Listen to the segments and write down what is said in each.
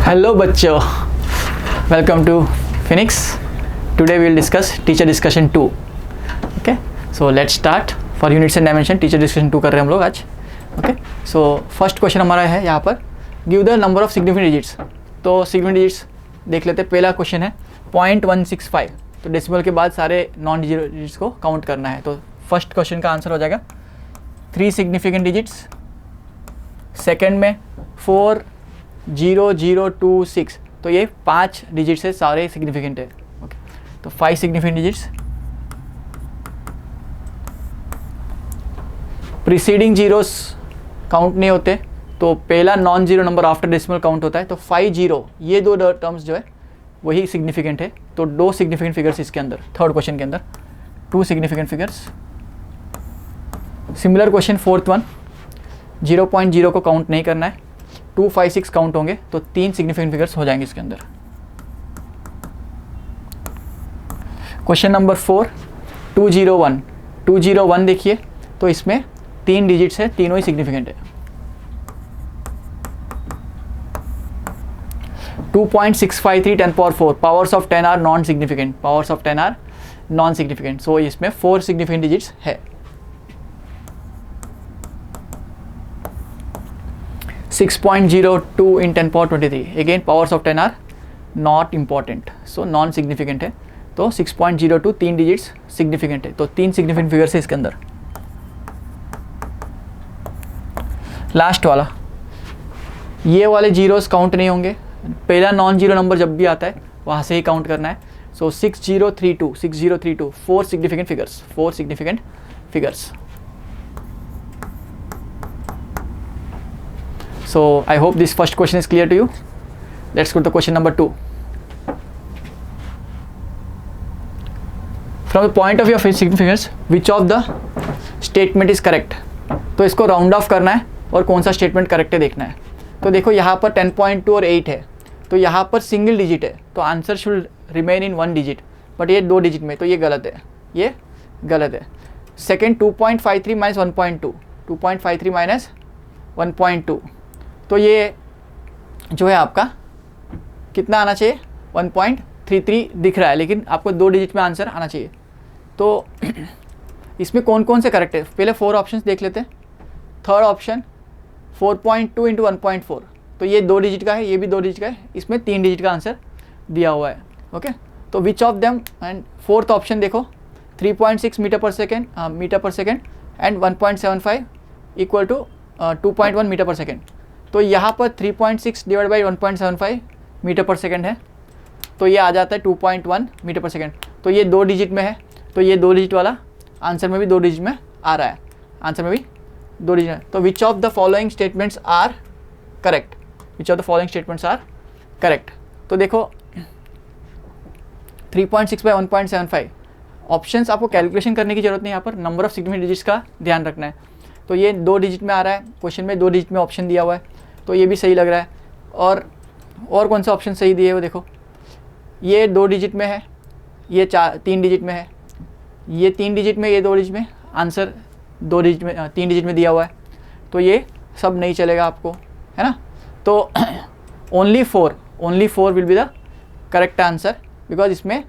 Hello बच्चों, welcome to Phoenix. Today we will discuss teacher discussion 2. Okay, so let's start for units and dimension. Teacher discussion 2 कर रहे हैं हम लोग आज. Okay, so first question हमारा है यहाँ पर give the number of significant digits. तो significant digits देख लेते हैं. पहला क्वेश्चन है 0.165. तो डेसिमल के बाद सारे नॉन डिजिट्स को काउंट करना है. तो फर्स्ट क्वेश्चन का आंसर हो जाएगा 3 सिग्निफिकेंट डिजिट्स. सेकेंड में 40026. तो ये 5 डिजिट से सारे सिग्निफिकेंट है. ओके, तो 5 significant digits. Preceding zeros count नहीं होते, तो पहला non zero number after decimal count होता है. तो 50 ये दो टर्म्स जो है वही सिग्निफिकेंट है. तो 2 सिग्निफिकेंट फिगर्स इसके अंदर, थर्ड क्वेश्चन के अंदर 2 significant figures. Similar question fourth one, 0.0 को काउंट नहीं करना है, 2, 5, 6 काउंट होंगे, तो 3 सिग्निफिकेंट फिगर्स हो जाएंगे इसके अंदर. Question number 4, 201. 201 देखिए, तो इसमें 3 डिजिट्स है, तीनों ही सिग्निफिकेंट है. 2.653 10^4. Powers of 10 are non significant. Powers of 10 are non significant. So इसमें 4 सिग्निफिकेंट डिजिट्स है. 6.02 in 10^23. Again powers of 10 are not important, so non significant है. तो 6.02 3 डिजिट्स सिग्निफिकेंट है. तो 3 सिग्निफिकेंट फिगर्स है इसके अंदर. लास्ट वाला, ये वाले जीरोस काउंट नहीं होंगे. पहला नॉन जीरो नंबर जब भी आता है वहाँ से ही काउंट करना है. सो 6032 4 significant figures. 4 significant figures. So I hope this first question is clear to you. Let's go to question number 2. From the point of view of significant figures, which of the statement is correct? तो इसको round of करना है और कौन सा statement correct है देखना है. तो देखो यहाँ पर 10.2 और 8 है, तो यहाँ पर सिंगल डिजिट है, तो answer should remain in 1 digit. But ये 2 डिजिट में, तो ये गलत है, ये गलत है. सेकेंड 2.53 माइनस 1.2, 2.53 माइनस 1.2, तो ये जो है आपका कितना आना चाहिए, 1.33 दिख रहा है, लेकिन आपको 2 डिजिट में आंसर आना चाहिए. तो इसमें कौन कौन से करेक्ट है, पहले 4 ऑप्शंस देख लेते हैं. थर्ड ऑप्शन 4.2 इंटू 1.4, तो ये 2 डिजिट का है, ये भी 2 डिजिट का है, इसमें 3 डिजिट का आंसर दिया हुआ है. ओके, तो which of them. And fourth option देखो 3.6 meter per second and 1.75 equal to 2.1 meter per second. तो यहाँ पर 3.6 divide by 1.75 meter per second है, तो ये आ जाता है 2.1 मीटर पर सेकेंड. तो ये 2 डिजिट में है, तो ये 2 डिजिट वाला आंसर में भी 2 डिजिट में आ रहा है, आंसर में भी 2 डिजिट है. तो which of the following statements are correct. Which of the following statements are correct. तो देखो 3.6 बाई 1.75 ऑप्शंस आपको कैलकुलेशन करने की जरूरत नहीं, यहाँ पर नंबर ऑफ सिग्निफिकेंट डिजिट्स का ध्यान रखना है. तो ये 2 डिजिट में आ रहा है, क्वेश्चन में 2 डिजिट में ऑप्शन दिया हुआ है, तो ये भी सही लग रहा है. और कौन सा ऑप्शन सही दिए हुए देखो, ये 2 डिजिट में है, ये 3 डिजिट में है, ये 3 डिजिट में, ये 2 डिजिट में, आंसर 2 डिजिट में 3 डिजिट में दिया हुआ है. तो ये सब नहीं चलेगा आपको, है ना. तो only 4 will be the correct answer, because इसमें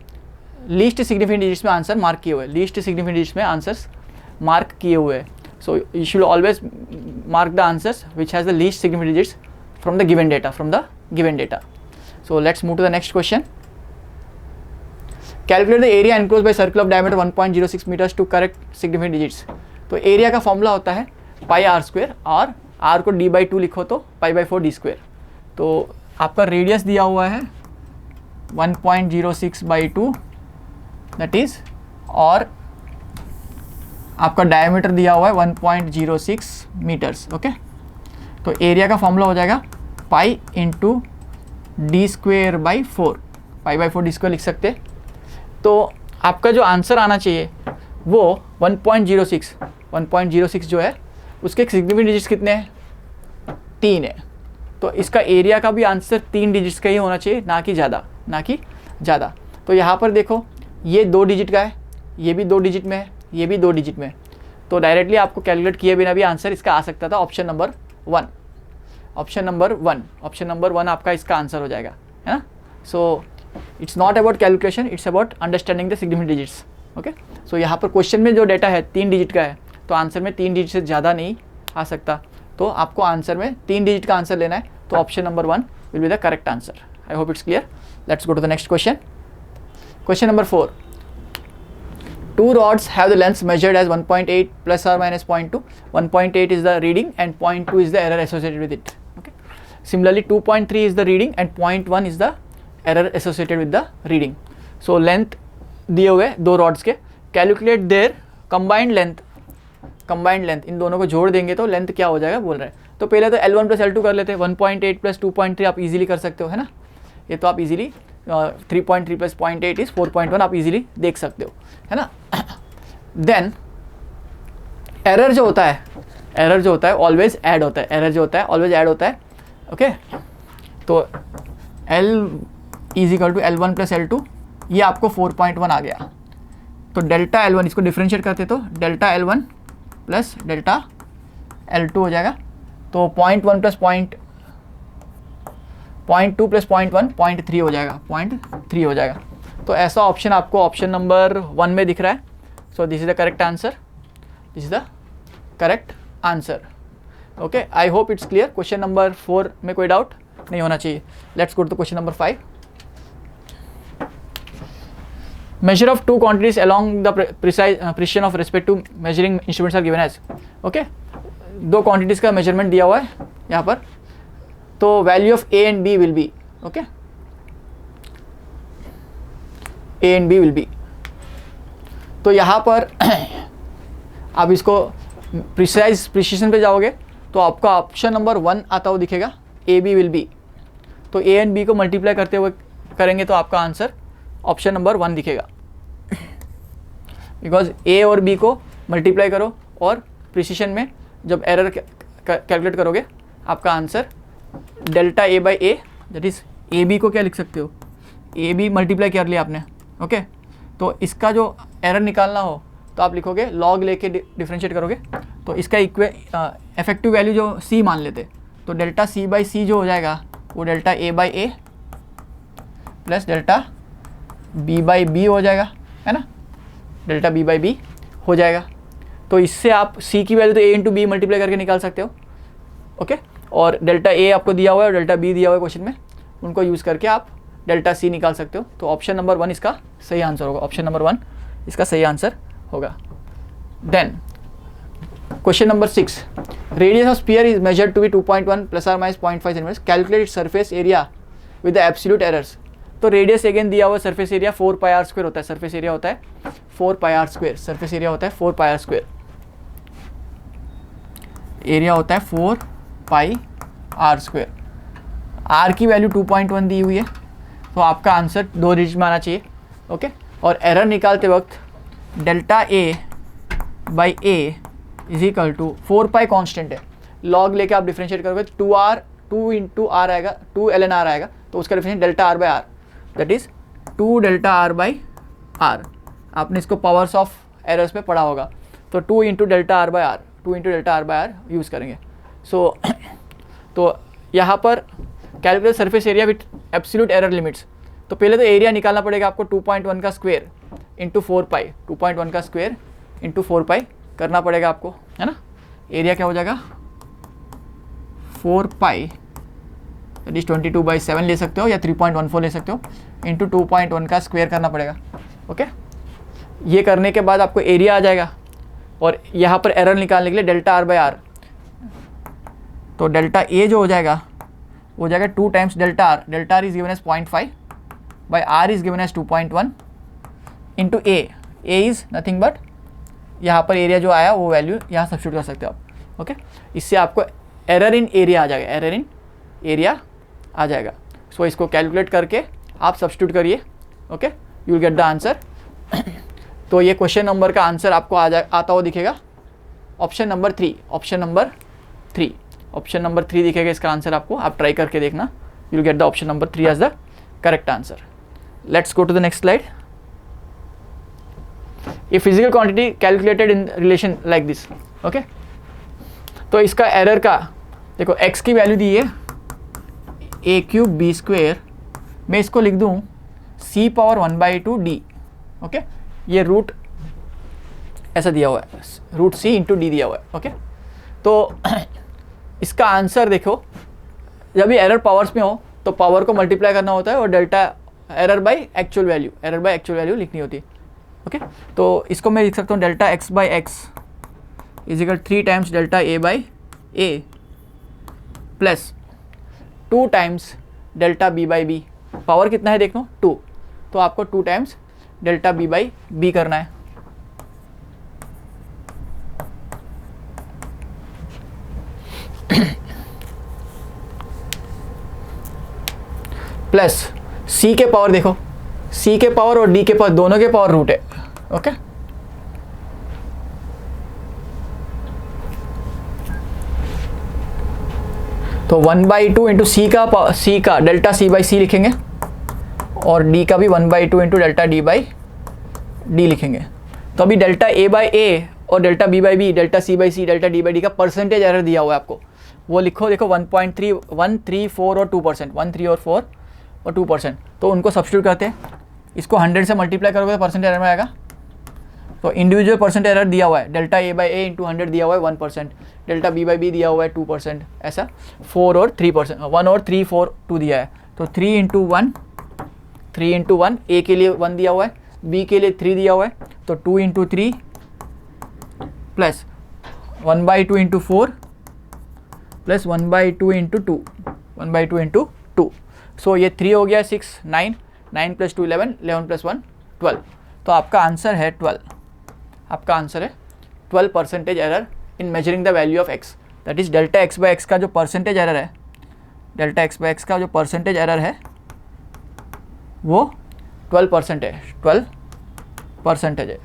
लीस्ट सिग्निफिकेंट डिजिट्स में आंसर मार्क किए हुए हैं. लीस्ट सिग्निफिकेंट डिजिट्स में आंसर्स मार्क किए हुए हैं. So you should always mark the answers which has the least significant digits from the given data. So let's move to the next question. Calculate the area enclosed by circle of diameter 1.06 meters to correct significant digits. तो area का formula होता है पाई R square, और are को d/2 लिखो तो π/4 d square. तो आपका रेडियस दिया हुआ है 1.06/2 दैट इज, और आपका डायमीटर दिया हुआ है 1.06 मीटर्स. ओके, तो एरिया का फॉर्मूला हो जाएगा पाई इंटू d²/4, π/4 d² लिख सकते. तो आपका जो आंसर आना चाहिए वो 1.06 जो है, उसके सिग्निफिकेंट डिजिट्स कितने हैं, 3 है. तो इसका एरिया का भी आंसर 3 डिजिट्स का ही होना चाहिए, ना कि ज़्यादा. तो यहाँ पर देखो ये 2 डिजिट का है, ये भी 2 डिजिट में है, ये भी 2 डिजिट में. तो डायरेक्टली आपको कैलकुलेट किए बिना भी आंसर इसका आ सकता था option number 1. Option number 1, option number 1 आपका इसका आंसर हो जाएगा, है ना. So it's not about calculation, it's about understanding the significant digits. Okay, so यहाँ पर क्वेश्चन में जो डेटा है 3 डिजिट का है, तो आंसर में 3 डिजिट से ज़्यादा नहीं आ सकता, तो आपको आंसर में 3 डिजिट का आंसर लेना है, तो option number 1 will be the correct answer. I hope it's clear. Let's go to the next question. Question number 4. 2 rods have the lengths measured as 1.8 plus or minus 0.2. 1.8 is the reading and 0.2 is the error associated with it. Okay. Similarly, 2.3 is the reading and 0.1 is the error associated with the reading. So length दिए हुए 2 rods के, calculate their combined length. combined length इन दोनों को जोड़ देंगे तो length क्या हो जाएगा बोल रहे हैं. तो पहले तो L1 प्लस L2 कर लेते हैं. 1.8 प्लस 2.3 आप इजीली कर सकते हो, है ना. ये तो आप इजीली 3.3 प्लस 0.8 इज 4.1 आप इजीली देख सकते हो, है ना. देन एरर जो होता है ऑलवेज ऐड होता है. एरर जो होता है ऑलवेज ऐड होता है. ओके, तो L is equal to L1 plus L2, ये आपको 4.1 आ गया. तो डेल्टा L1 इसको डिफ्रेंशिएट करते तो delta L1 plus delta L2 हो जाएगा. तो 0.1 प्लस 0.2 प्लस 0.1 0.3 हो जाएगा, 0.3 हो जाएगा. तो ऐसा ऑप्शन आपको ऑप्शन नंबर 1 में दिख रहा है. So this is the correct answer. This is the correct answer. Okay, I hope it's clear. Question number 4 में कोई डाउट नहीं होना चाहिए. Let's go to question number 5. Measure of 2 quantities along the precision of respect to measuring instruments are given as. Okay, 2 quantities का measurement दिया हुआ है यहाँ पर. तो value of A and B will be. Okay, A and B will be. तो यहाँ पर आप इसको प्रिसीजन पे जाओगे तो आपका ऑप्शन नंबर 1 आता हुआ दिखेगा, A B विल बी. तो A एंड B को मल्टीप्लाई करते हुए करेंगे तो आपका आंसर ऑप्शन नंबर 1 दिखेगा. बिकॉज A और B को मल्टीप्लाई करो और प्रिसीजन में जब एरर कैलकुलेट करोगे आपका answer delta A by A, that is A B को क्या लिख सकते हो, ए बी मल्टीप्लाई कर लिया आपने. ओके, तो इसका जो एरर निकालना हो तो आप लिखोगे लॉग लेके डिफ्रेंशिएट करोगे तो इसका इफेक्टिव वैल्यू जो C मान लेते, तो डेल्टा C बाई C जो हो जाएगा वो delta A by A plus delta B by B हो जाएगा, है ना. डेल्टा B बाई B हो जाएगा. तो इससे आप C की वैल्यू तो A इंटू बी मल्टीप्लाई करके निकाल सकते हो. ओके, और डेल्टा A आपको दिया हुआ है और डेल्टा B दिया हुआ है क्वेश्चन में, उनको यूज़ करके आप डेल्टा C निकाल सकते हो. तो ऑप्शन नंबर 1 इसका सही आंसर होगा. ऑप्शन नंबर 1 इसका सही आंसर होगा. Then question number 6. Radius of sphere is measured to be 2.1 plus or minus 0.5 centimeter. Calculate its surface area with the absolute errors. तो रेडियस अगेन दिया हुआ surface area 4 pi R square होता है. Surface area होता है 4 pi R square. Surface area होता है 4 pi R square. Area होता है 4 पाई आर स्क्वायर. आर की वैल्यू 2.1 दी हुई है, तो आपका आंसर 2 डिजिट में आना चाहिए. ओके, और एरर निकालते वक्त delta A by A is equal to 4 pi constant है. लॉग लेके आप डिफ्रेंशिएट करोगे 2 इंटू आर आएगा, 2 ln r आएगा, तो उसका differentiate delta R by R, that is 2 delta R by R. आपने इसको पावर्स ऑफ एरर्स में पढ़ा होगा. तो 2 into delta R by R, 2 into delta R by R use करेंगे. सो तो यहाँ पर calculate surface area with absolute error limits. तो पहले तो एरिया निकालना पड़ेगा आपको 2.1 का स्क्वायर इंटू 4 पाई. 2.1 का स्क्वायर इंटू 4 पाई करना पड़ेगा आपको, है ना. एरिया क्या हो जाएगा 4 पाई, दैट इज 22/7 ले सकते हो या 3.14 ले सकते हो, इंटू 2.1 का स्क्वायर करना पड़ेगा. ओके, ये करने के बाद आपको एरिया आ जाएगा. और यहाँ पर एरर निकालने के लिए डेल्टा आर बाई आर, तो डेल्टा A जो हो जाएगा वो हो जाएगा 2 times delta R. Delta R is given as 0.5 by R is given as 2.1 into A. A is nothing but यहाँ पर एरिया जो आया वो वैल्यू यहाँ सब्स्टिट्यूट कर सकते हो आप. ओके, इससे आपको एरर इन एरिया आ जाएगा. एरर इन एरिया आ जाएगा. सो इसको कैलकुलेट करके आप सब्स्टिट्यूट करिए. Okay, you will get the answer. तो ये क्वेश्चन नंबर का आंसर आपको आता हुआ दिखेगा option number 3. Option number 3, option number 3 दिखेगा इसका आंसर आपको. आप ट्राई करके देखना, you will get the option number 3 as the correct answer. Let's go to the next slide. A physical quantity calculated in relation like this. Okay, तो इसका error का देखो x की वैल्यू दी है ए क्यूब बी स्क्वेयर, मैं इसको लिख दूँ c पावर 1/2 d। ओके, ये रूट ऐसा दिया हुआ है, रूट c इंटू डी दिया हुआ है। ओके, तो इसका आंसर देखो, जब ये एरर पावर्स में हो तो पावर को मल्टीप्लाई करना होता है और delta error by actual value लिखनी होती है। ओके, तो इसको मैं लिख सकता हूँ delta x by X is equal 3 times delta a by A plus 2 times delta b by B. Power कितना है देख लो 2, तो आपको 2 times delta b by B करना है। प्लस c के पावर देखो, c के पावर और d के पावर दोनों के पावर रूट है। ओके, तो 1/2 इंटू c का डेल्टा c बाई सी लिखेंगे और d का भी 1/2 into delta d by D लिखेंगे। तो अभी डेल्टा a बाई ए और delta b by B, delta c by C, delta d by D का परसेंटेज एरर दिया हुआ है आपको, वो लिखो। देखो 1.3, 1, 3, 4 और 2%, 1, 3 और 4 और 2%, तो उनको सब्स्टिट्यूट करते हैं। इसको 100 से मल्टीप्लाई करोगे तो परसेंट एरर में आएगा। तो इंडिविजुअल परसेंट एरर दिया हुआ है, delta a by A into 100 दिया हुआ है 1%, डेल्टा b बाई बी दिया हुआ है 2%, ऐसा 4 और 3%, 1 और 3, 4, 2 दिया है। तो 3 इंटू 1, 3 इंटू 1, a के लिए 1 दिया हुआ है, b के लिए 3 दिया हुआ है, तो 2 into 3 plus 1/2 into 4 plus 1/2 into 2, 1/2 into 2। सो ये 3 हो गया 6, 9, 9 प्लस 2 11, 11 प्लस 1 12। तो आपका आंसर है 12, आपका आंसर है 12% error in measuring the value of x। That is delta x by x का जो परसेंटेज एरर है, डेल्टा x बाई एक्स का जो परसेंटेज एरर है वो 12% है, 12% है।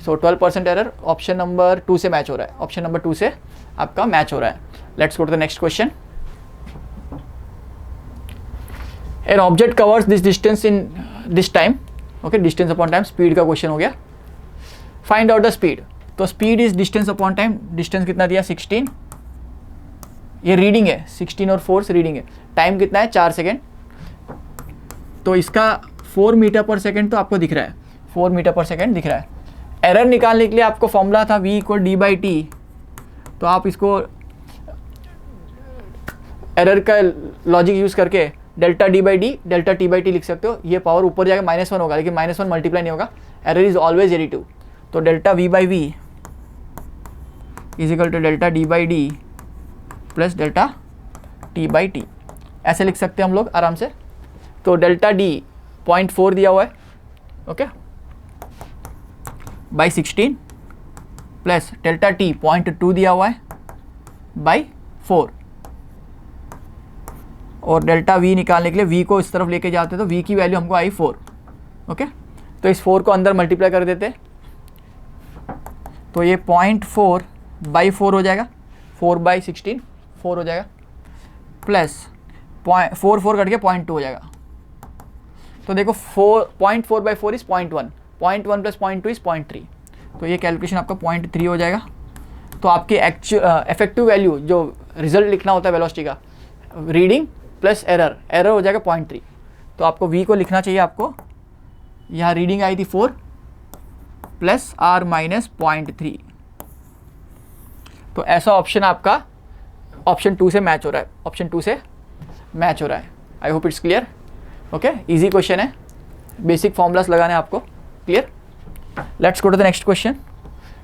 सो 12% एरर ऑप्शन नंबर 2 से मैच हो रहा है, ऑप्शन नंबर 2 से आपका मैच हो रहा है। Let's go to the next question. An object covers this distance in this time. Okay, distance upon time, speed का क्वेश्चन हो गया। Find out the speed. तो speed is distance upon time, distance कितना दिया 16, ये रीडिंग है 16 और 4 reading है, टाइम कितना है 4 सेकेंड। तो इसका 4 मीटर पर सेकेंड तो आपको दिख रहा है, 4 मीटर पर सेकेंड दिख रहा है। एरर निकालने के लिए आपको फॉर्मूला था v equal D by T, तो आप इसको एरर का लॉजिक यूज करके delta D by D, delta T by T लिख सकते हो। ये पावर ऊपर जाएगा -1 होगा, लेकिन -1 मल्टीप्लाई नहीं होगा, एरर इज ऑलवेज 82। तो delta v by V is equal to delta D by D plus delta T by T, ऐसे लिख सकते हैं हम लोग आराम से। तो डेल्टा डी 0.4 दिया हुआ है, okay, by 16 plus delta T 0.2 दिया हुआ है बाई 4, और डेल्टा v निकालने के लिए v को इस तरफ लेके जाते तो v की वैल्यू हमको आई 4। ओके, तो इस 4 को अंदर मल्टीप्लाई कर देते, तो ये 0.4 बाई 4 हो जाएगा, 4 बाई 16 4 हो जाएगा, प्लस 4 कट के 0.2 हो जाएगा। तो देखो 0.4 बाई 4 इज 0.1, 0.1 प्लस 0.2 इज 0.3, तो ये कैलकुलेशन आपका 0.3 हो जाएगा। तो आपकी एक्चुअल इफेक्टिव वैल्यू जो रिजल्ट लिखना होता है वेलोसिटी का, रीडिंग प्लस एरर हो जाएगा 0.3। तो आपको v को लिखना चाहिए, आपको यहाँ रीडिंग आई थी 4 प्लस r माइनस 0.3। तो ऐसा ऑप्शन आपका ऑप्शन 2 से मैच हो रहा है, ऑप्शन 2 से मैच हो रहा है। I hope it's clear. Okay, easy question है, बेसिक फॉर्मूलास लगाने आपको, clear. Let's go to the next question.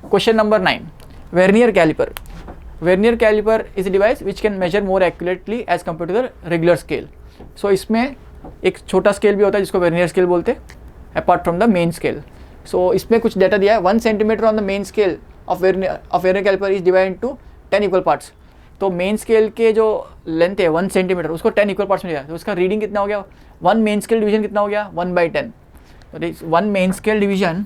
Question number 9, vernier calliper. Vernier calliper is a device which can measure more accurately as compare to the regular scale. So इसमें एक छोटा scale भी होता है जिसको vernier scale बोलते हैं, apart from the main scale. So इसमें कुछ डाटा दिया है, 1 centimetre on the main scale of vernier calliper is divide into 10 equal parts. तो मेन स्केल के जो लेंथ है 1 सेंटीमीटर, उसको 10 इक्वल पार्ट्स में दिया, तो उसका रीडिंग कितना हो गया, 1 मेन स्केल डिवीजन कितना हो गया 1/10। तो 1 main scale division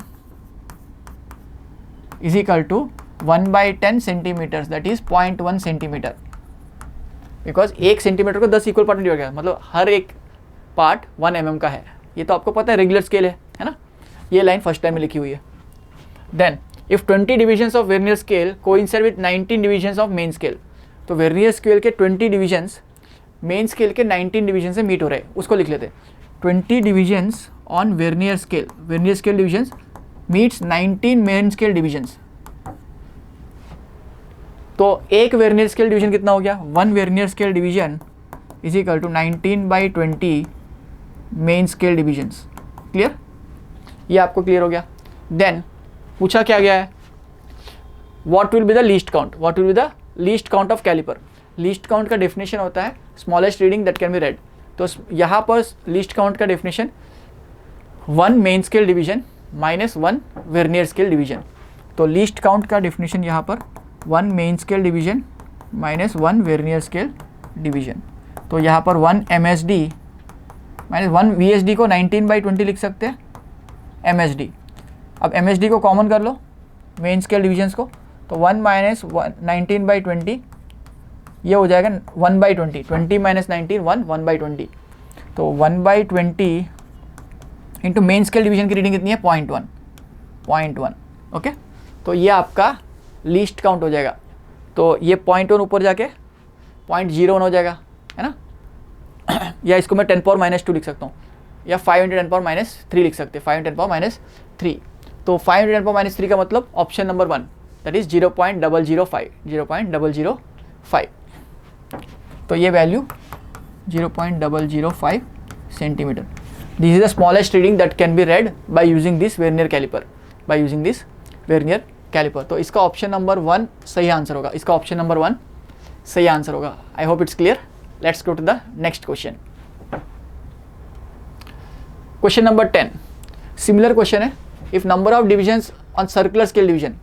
is equal to 1/10 centimetres, that is 0.1 centimetre, because 1 centimetre को 10 इक्वल पार्ट में डिवाइड किया, मतलब हर एक पार्ट 1 mm का है। ये तो आपको पता है रेगुलर स्केल है ना, ये लाइन फर्स्ट टाइम में लिखी हुई है। Then if 20 divisions of vernier scale coincide with 19 divisions of main scale, तो वर्नियर स्केल के 20 डिविजन्स मेन स्केल के 19 डिवीजन से मीट हो रहे हैं, उसको लिख लेते। 20 divisions on vernier scale divisions meets 19 main scale divisions. तो एक वर्नियर स्केल डिवीजन कितना हो गया, 1 vernier scale division is equal to 19/20 main scale divisions. Clear, ये आपको क्लियर हो गया। देन पूछा क्या गया है, what will be the least count, what will be the least count of caliper. Least count का डेफिनेशन होता है smallest reading that can be read. तो यहाँ पर लीस्ट काउंट का definition 1 main scale division minus 1 vernier scale division. तो least count का definition यहाँ पर 1 main scale division minus 1 vernier scale division. तो यहाँ पर 1 MSD माइनस 1 VSD को 19/20 लिख सकते हैं MSD। अब MSD को कॉमन कर लो मेन स्केल डिविजन्स को, तो 1 माइनस 19/20 ये हो जाएगा 1/20, 20 माइनस 19 1/20। तो 1/20 इंटू मेन स्केल डिवीजन की रीडिंग कितनी है 0.1। ओके, तो ये आपका लीस्ट काउंट हो जाएगा। तो ये 0.1 ऊपर जाके 0.01 हो जाएगा, है ना। या इसको मैं 10⁻² लिख सकता हूँ, या 5 × 10⁻³ लिख सकते हैं, 5 × 10⁻3। तो 5 × 10⁻³ का मतलब ऑप्शन नंबर 1 दैट इज 0.005। तो ये value 0.005 centimetre. This is the smallest reading that can be read by using this vernier caliper. तो इसका ऑप्शन नंबर 1 सही आंसर होगा, इसका ऑप्शन नंबर 1 सही आंसर होगा। I hope it's clear. Let's go to the next question. Question number 10 similar question है। If number of divisions on circular scale division.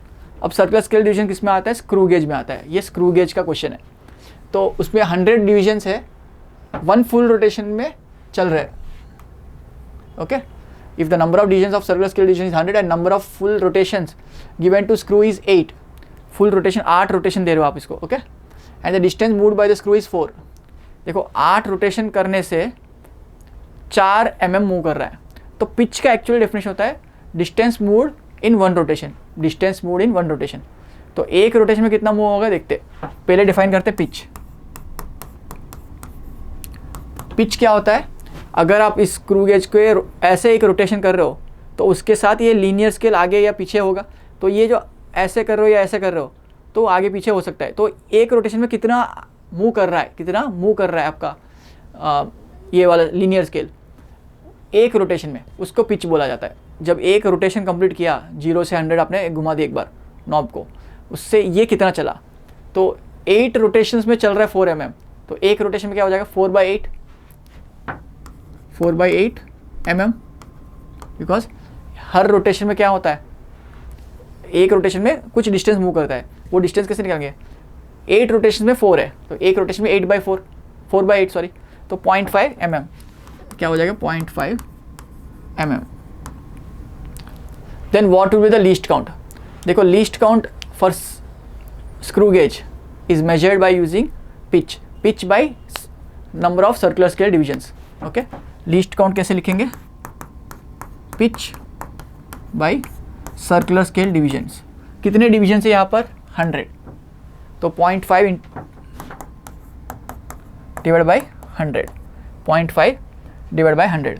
अब circular scale division किस में आता है, स्क्रू गेज में आता है। ये स्क्रू गेज का क्वेश्चन है। तो उसमें 100 डिविजन्स है, 1 फुल रोटेशन में चल रहे हैं। Okay, if the number of divisions of circular scale division is 100 and number of full rotations given to screw is 8। Full rotation 8 rotation दे रहे हो आप इसको। Okay, and the distance moved by the screw is 4। देखो 8 rotation करने से 4 mm move कर रहा है। तो पिच का एक्चुअल डेफिनेशन होता है distance moved in 1 rotation, distance moved in 1 rotation. तो एक रोटेशन में कितना मूव होगा देखते। पहले डिफाइन करते पिच। पिच क्या होता है, अगर आप इस स्क्रू गेज को ऐसे एक रोटेशन कर रहे हो तो उसके साथ ये लीनियर स्केल आगे या पीछे होगा। तो ये जो ऐसे कर रहे हो या ऐसे कर रहे हो तो आगे पीछे हो सकता है। तो एक रोटेशन में कितना मूव कर रहा है आपका ये वाला लीनियर स्केल एक रोटेशन में, उसको पिच बोला जाता है। जब एक रोटेशन कंप्लीट किया 0 से 100 आपने घुमा दिया एक बार नॉब को, उससे ये कितना चला। तो 8 रोटेशंस में चल रहा है 4 mm। तो एक रोटेशन में क्या हो जाएगा 4/8 mm, बिकॉज हर रोटेशन में क्या होता है, एक रोटेशन में कुछ डिस्टेंस मूव करता है। वो डिस्टेंस कैसे निकालेंगे, 8 रोटेशन में 4 है तो एक रोटेशन में 4/8 सॉरी, तो 0.5 mm क्या हो जाएगा 0.5 mm। Then what will be the least count. देखो least count for screw gauge is measured by using pitch by number of circular scale divisions. Okay, least count कैसे लिखेंगे, pitch by circular scale divisions. कितने division है यहाँ पर 100, तो 0.5 divide by 100, 0.5 divide by 100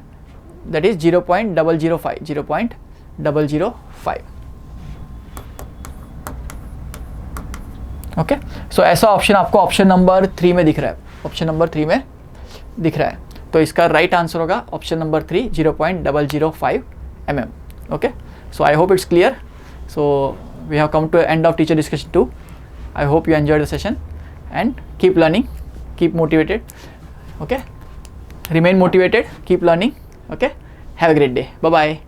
that is 0.005। Okay, so ऐसा option आपको option number 3 में दिख रहा है, ऑप्शन नंबर 3 में दिख रहा है। तो इसका राइट आंसर होगा option number 3 0.005 mm। Okay, so I hope it's clear. So we have come to the end of teacher discussion 2. I hope you enjoyed the session and keep learning, keep motivated. Okay, remain motivated, keep learning. Okay, have a great day. Bye bye.